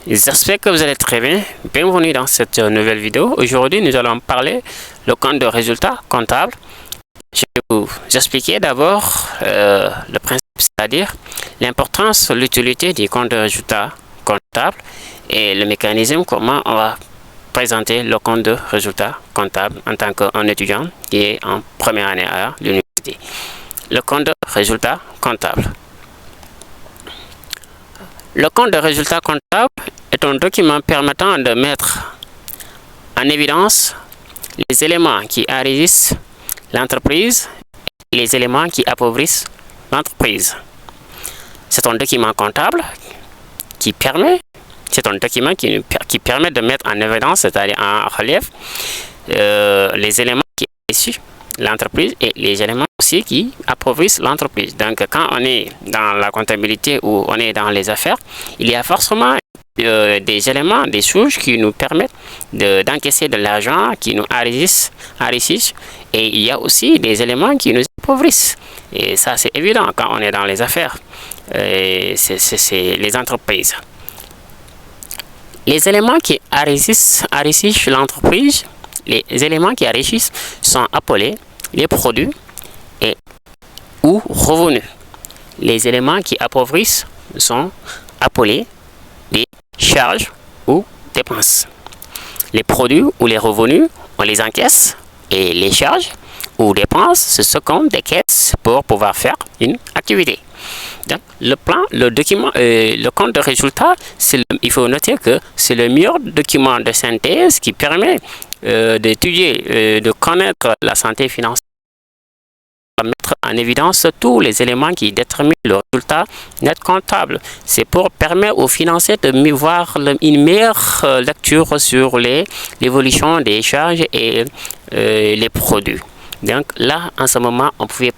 J'espère que vous allez très bien. Bienvenue dans cette nouvelle vidéo. Aujourd'hui, nous allons parler le compte de résultats comptables. Je vais vous expliquer d'abord le principe, c'est-à-dire l'importance, l'utilité du compte de résultats comptables et le mécanisme, comment on va présenter le compte de résultats comptables en tant qu'un étudiant qui est en première année à l'université. Le compte de résultats comptables. Le compte de résultats comptables est un document permettant de mettre en évidence les éléments qui enrichissent l'entreprise et les éléments qui appauvrissent l'entreprise. C'est un document comptable qui permet, de mettre en évidence, c'est-à-dire en relief, les éléments qui enrichissent l'entreprise et les éléments aussi qui appauvrissent l'entreprise. Donc quand on est dans la comptabilité ou on est dans les affaires, il y a forcément des éléments, des choses qui nous permettent d'encaisser de l'argent, qui nous enrichissent, et il y a aussi des éléments qui nous appauvrissent. Et ça c'est évident quand on est dans les affaires, c'est les entreprises. Les éléments qui enrichissent l'entreprise, les éléments qui enrichissent sont appelés les produits et ou revenus. Les éléments qui appauvrissent sont appelés les charges ou dépenses. Les produits ou les revenus, on les encaisse, et les charges ou dépenses, c'est ce qu'on décaisse pour pouvoir faire une activité. Donc, le compte de résultat, il faut noter que c'est le meilleur document de synthèse qui permet d'étudier, de connaître la santé financière, de mettre en évidence tous les éléments qui déterminent le résultat net comptable. C'est pour permettre aux financiers de voir une meilleure lecture sur l'évolution des charges et les produits. Donc là, en ce moment, on pouvait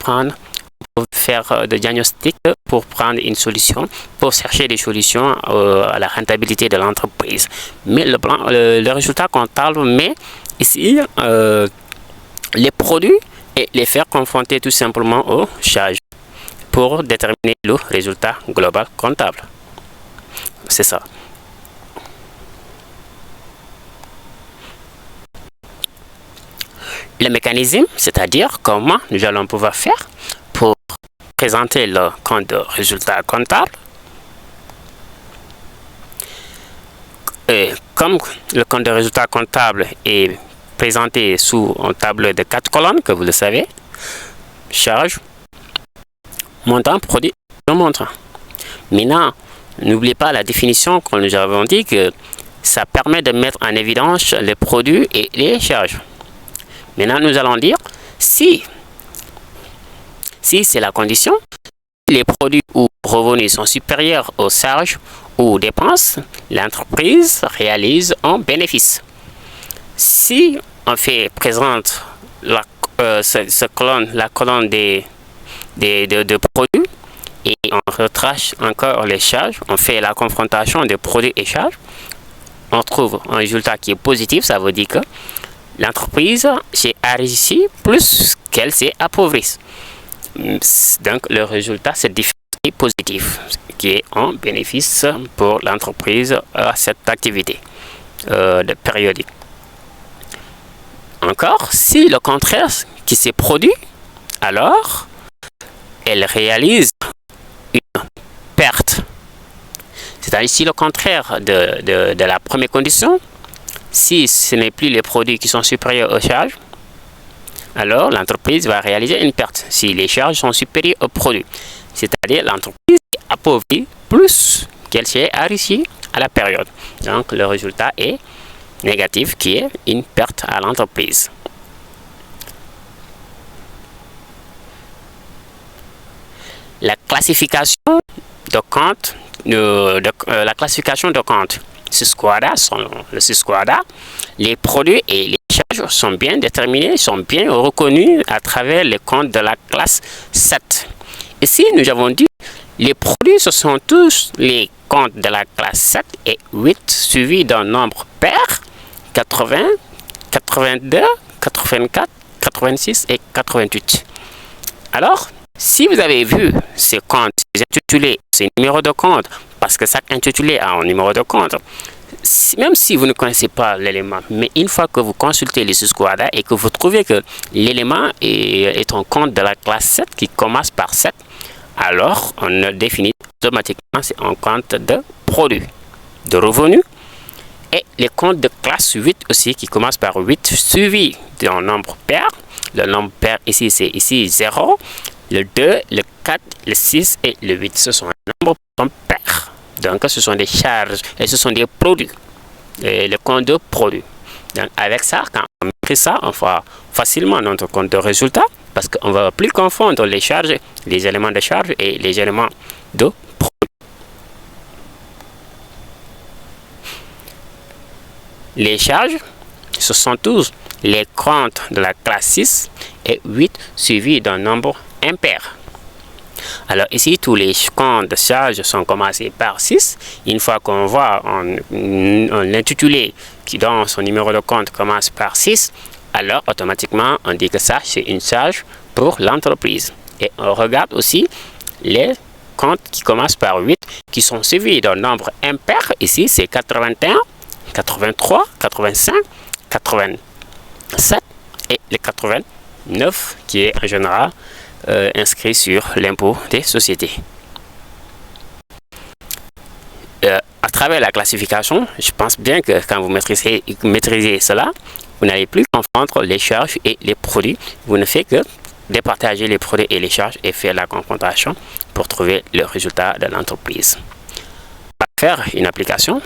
faire des diagnostics pour prendre une solution, pour chercher des solutions à la rentabilité de l'entreprise. Mais le résultat comptable met ici les produits et les faire confronter tout simplement aux charges pour déterminer le résultat global comptable. C'est ça. Le mécanisme, c'est-à-dire comment nous allons pouvoir faire pour présenter le compte de résultat comptable. Et comme le compte de résultat comptable est présenté sous un tableau de 4 colonnes, que vous le savez, charge, montant, produit, montant. Maintenant, n'oubliez pas la définition que nous avons dit, que ça permet de mettre en évidence les produits et les charges. Maintenant, nous allons dire si c'est la condition, les produits ou revenus sont supérieurs aux charges ou dépenses, l'entreprise réalise un bénéfice. Si on présente la colonne des produits et on retrace encore les charges, on fait la confrontation des produits et charges, on trouve un résultat qui est positif. Ça veut dire que l'entreprise s'est enrichie plus qu'elle s'est appauvrie. Donc le résultat, c'est positif, qui est un bénéfice pour l'entreprise à cette activité périodique. Encore, si le contraire qui s'est produit, alors elle réalise une perte. C'est-à-dire si le contraire de la première condition, si ce n'est plus les produits qui sont supérieurs aux charges, alors l'entreprise va réaliser une perte si les charges sont supérieures aux produits. C'est-à-dire l'entreprise est appauvrie plus qu'elle s'est enrichie à la période. Donc le résultat est négatif, qui est une perte à l'entreprise. La classification de compte, la classification de compte Susquadra, les produits et les charges sont bien déterminés, sont bien reconnus à travers les comptes de la classe 7. Ici, nous avons dit les produits, ce sont tous les comptes de la classe 7 et 8 suivis d'un nombre pair, 80, 82, 84, 86 et 88. Alors, si vous avez vu ces comptes les intitulés, c'est numéro de compte, parce que chaque intitulé a un numéro de compte. Même si vous ne connaissez pas l'élément, mais une fois que vous consultez les Squada et que vous trouvez que l'élément est un compte de la classe 7 qui commence par 7, alors on le définit automatiquement, c'est un compte de produit, de revenu. Et les comptes de classe 8 aussi qui commencent par 8 suivi d'un nombre pair. Le nombre pair ici, c'est ici 0, le 2, le 4, le 6 et le 8. Ce sont des nombres pairs. Donc ce sont des charges et ce sont des produits. Et le compte de produit. Donc avec ça, quand on écrit ça, on fera facilement notre compte de résultat parce qu'on ne va plus confondre les charges, les éléments de charge et les éléments de produit. Les charges, ce sont tous les comptes de la classe 6 et 8 suivis d'un nombre impair. Alors ici, tous les comptes de charge sont commencés par 6. Une fois qu'on voit un intitulé qui dans son numéro de compte commence par 6, alors automatiquement on dit que ça c'est une charge pour l'entreprise. Et on regarde aussi les comptes qui commencent par 8 qui sont suivis d'un nombre impair. Ici c'est 81, 83, 85, 87 et le 89 qui est en général inscrit sur l'impôt des sociétés. À travers la classification, je pense bien que quand vous maîtrisez cela, vous n'allez plus confondre les charges et les produits. Vous ne faites que départager les produits et les charges et faire la confrontation pour trouver le résultat de l'entreprise. On va faire une application.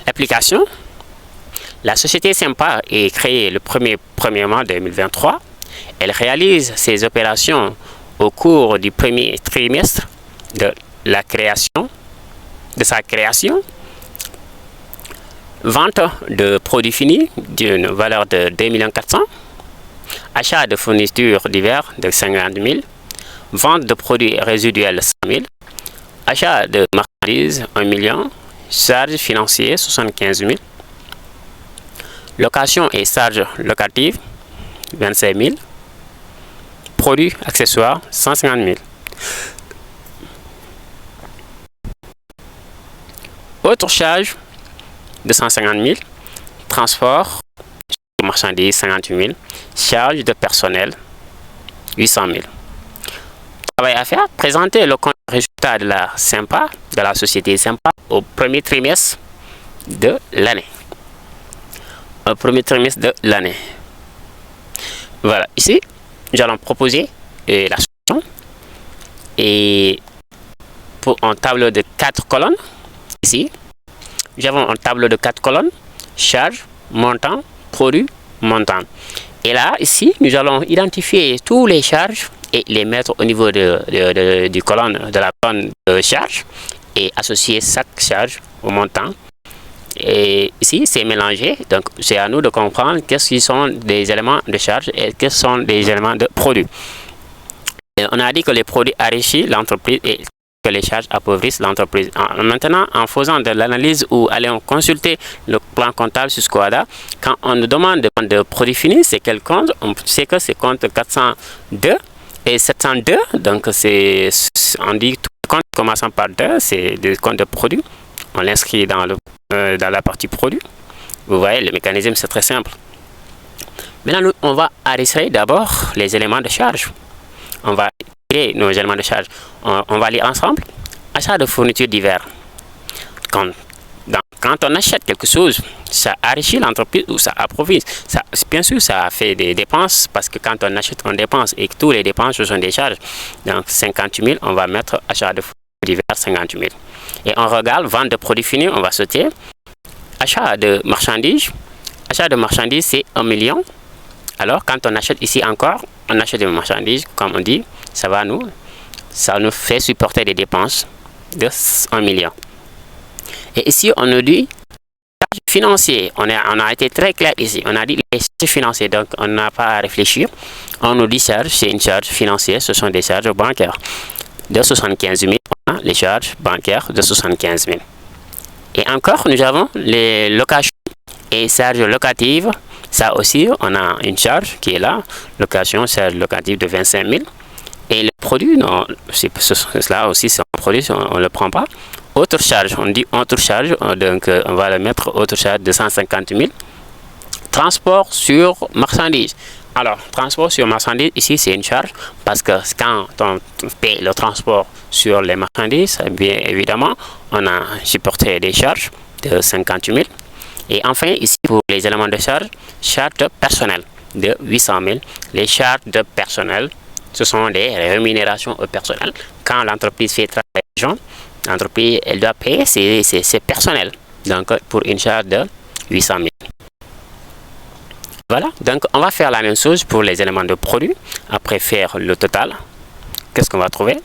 L'application, la société Sympa est créée le 1er mars 2023. Elle réalise ses opérations au cours du premier trimestre de sa création. Vente de produits finis d'une valeur de 2 400 000. Achat de fournitures diverses de 50 000. Vente de produits résiduels 100 000. Achat de marchandises 1 million. Charges financières 75 000. Location et charges locatives 25 000. Produits accessoires 150 000. Autres charges 250 000. Transport de marchandises 58 000. Charges de personnel 800 000. Travail à faire, présenter le compte de résultat de la Sympa, de la société Sympa au premier trimestre de l'année. Au premier trimestre de l'année. Voilà, ici, nous allons proposer la solution et pour un tableau de 4 colonnes. Ici, nous avons un tableau de 4 colonnes, charge, montant, produit, montant. Et là, ici, nous allons identifier tous les charges et les mettre au niveau de la colonne de charge et associer chaque charge au montant. Et ici, c'est mélangé, donc c'est à nous de comprendre qu'est-ce qui sont des éléments de charge et quels sont des éléments de produit. Et on a dit que les produits enrichissent l'entreprise et que les charges appauvrissent l'entreprise. Maintenant, en faisant de l'analyse ou allant consulter le plan comptable sur Squada, quand on nous demande de produits finis, c'est quel compte? On sait que c'est compte 402 et 702, donc on dit tout compte commençant par 2, c'est des comptes de produits. On l'inscrit dans la partie produit. Vous voyez, le mécanisme, c'est très simple. Maintenant, on va enregistrer d'abord les éléments de charge. On va créer nos éléments de charge. On va lire ensemble. Achat de fournitures diverses. Quand on achète quelque chose, ça enrichit l'entreprise ou ça approvisionne. Bien sûr, ça fait des dépenses parce que quand on achète, on dépense et que tous les dépenses, ce sont des charges. Donc, 58 000, on va mettre achat de fournitures diverses 58 000. Et on regarde vente de produits finis, on va sauter. Achat de marchandises. Achat de marchandises, c'est 1 million. Alors, quand on achète ici encore, on achète des marchandises, comme on dit, ça nous fait supporter des dépenses de 1 million. Et ici, on nous dit charges financières. On a été très clair ici. On a dit les charges financières, donc on n'a pas à réfléchir. On nous dit charge, c'est une charge financière, ce sont des charges bancaires. De 75 000, on a les charges bancaires de 75 000. Et encore, nous avons les locations et charges locatives. Ça aussi, on a une charge qui est là. Location, charge locative de 25 000. Et le produit, non, cela aussi c'est un produit, on ne le prend pas. Autre charge, on dit autre charge, donc on va le mettre autre charge de 150 000. Transport sur marchandises. Alors, transport sur marchandises, ici c'est une charge parce que quand on paie le transport sur les marchandises, bien évidemment, on a supporté des charges de 50 000. Et enfin, ici pour les éléments de charge, charge de personnel de 800 000. Les charges de personnel, ce sont des rémunérations au personnel. Quand l'entreprise fait travailler les gens, l'entreprise elle doit payer ses personnels. Donc pour une charge de 800 000. Voilà, donc on va faire la même chose pour les éléments de produit. Après faire le total, qu'est-ce qu'on va trouver?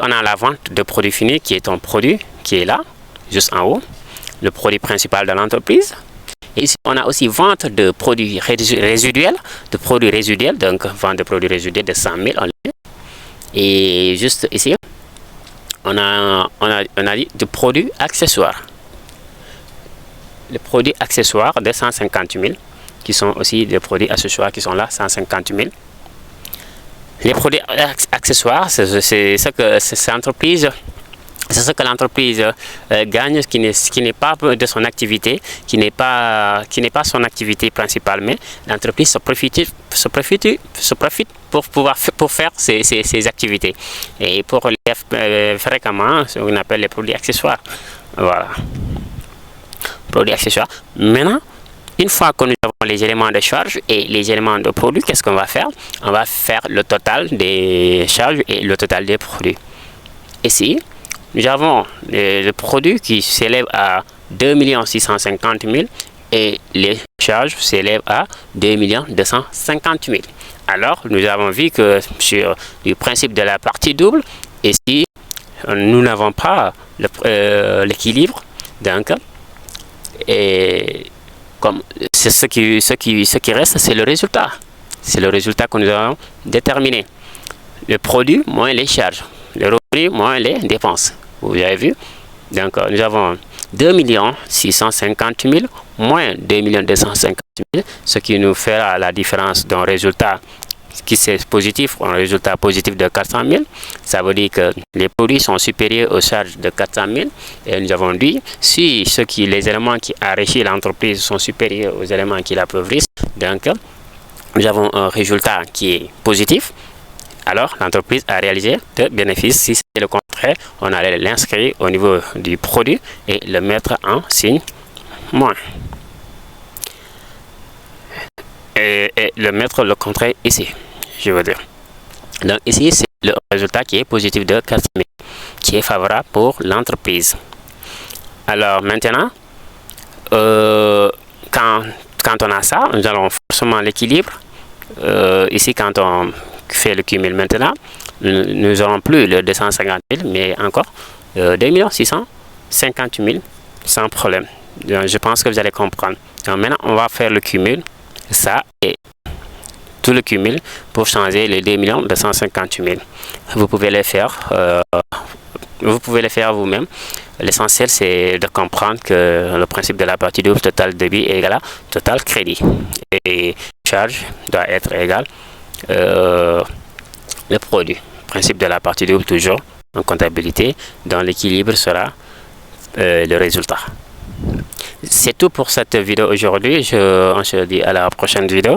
On a la vente de produits finis qui est un produit qui est là, juste en haut, le produit principal de l'entreprise. Et ici, on a aussi vente de produits résiduels, donc vente de produits résiduels de 100 000 en ligne. Et juste ici, on a dit de produits accessoires. Les produits accessoires de 150 000, qui sont aussi des produits accessoires qui sont là, 150 000. Les produits accessoires, c'est ce que l'entreprise gagne, qui n'est pas de son activité, qui n'est pas son activité principale, mais l'entreprise se profite pour faire ses activités. Et pour les fréquemment, ce qu'on appelle les produits accessoires. Voilà. Produits accessoires. Maintenant, une fois que nous avons les éléments de charge et les éléments de produits, qu'est-ce qu'on va faire? On va faire le total des charges et le total des produits. Ici, nous avons le produit qui s'élève à 2 650 000 et les charges s'élèvent à 2 250 000. Alors, nous avons vu que sur le principe de la partie double, ici, nous n'avons pas l'équilibre. Donc, et comme c'est ce qui reste, c'est le résultat. C'est le résultat que nous avons déterminé. Le produit moins les charges, le revenu moins les dépenses. Vous avez vu? Donc nous avons 2 650 000 moins 2 250 000, ce qui nous fera la différence d'un résultat qui c'est positif, un résultat positif de 400 000. Ça veut dire que les produits sont supérieurs aux charges de 400 000. Et nous avons dit, si les éléments qui enrichissent l'entreprise sont supérieurs aux éléments qui l'appauvrissent, donc nous avons un résultat qui est positif. Alors l'entreprise a réalisé de bénéfices. Si c'est le contraire, on allait l'inscrire au niveau du produit et le mettre en signe moins. Et le mettre le contraire ici, je veux dire. Donc ici, c'est le résultat qui est positif de 400 000, qui est favorable pour l'entreprise. Alors maintenant, quand on a ça, nous allons forcément l'équilibre. Ici, quand on fait le cumul maintenant, nous n'aurons plus le 250 000, mais encore 2 650 000 sans problème. Donc, je pense que vous allez comprendre. Donc maintenant, on va faire le cumul. Ça et tout le cumul pour changer les 2 250 000. Vous pouvez le faire vous-même. L'essentiel c'est de comprendre que le principe de la partie double, total débit est égal à total crédit et charge doit être égal le produit. Principe de la partie double toujours en comptabilité, dont l'équilibre sera le résultat. C'est tout pour cette vidéo aujourd'hui. On se dit à la prochaine vidéo.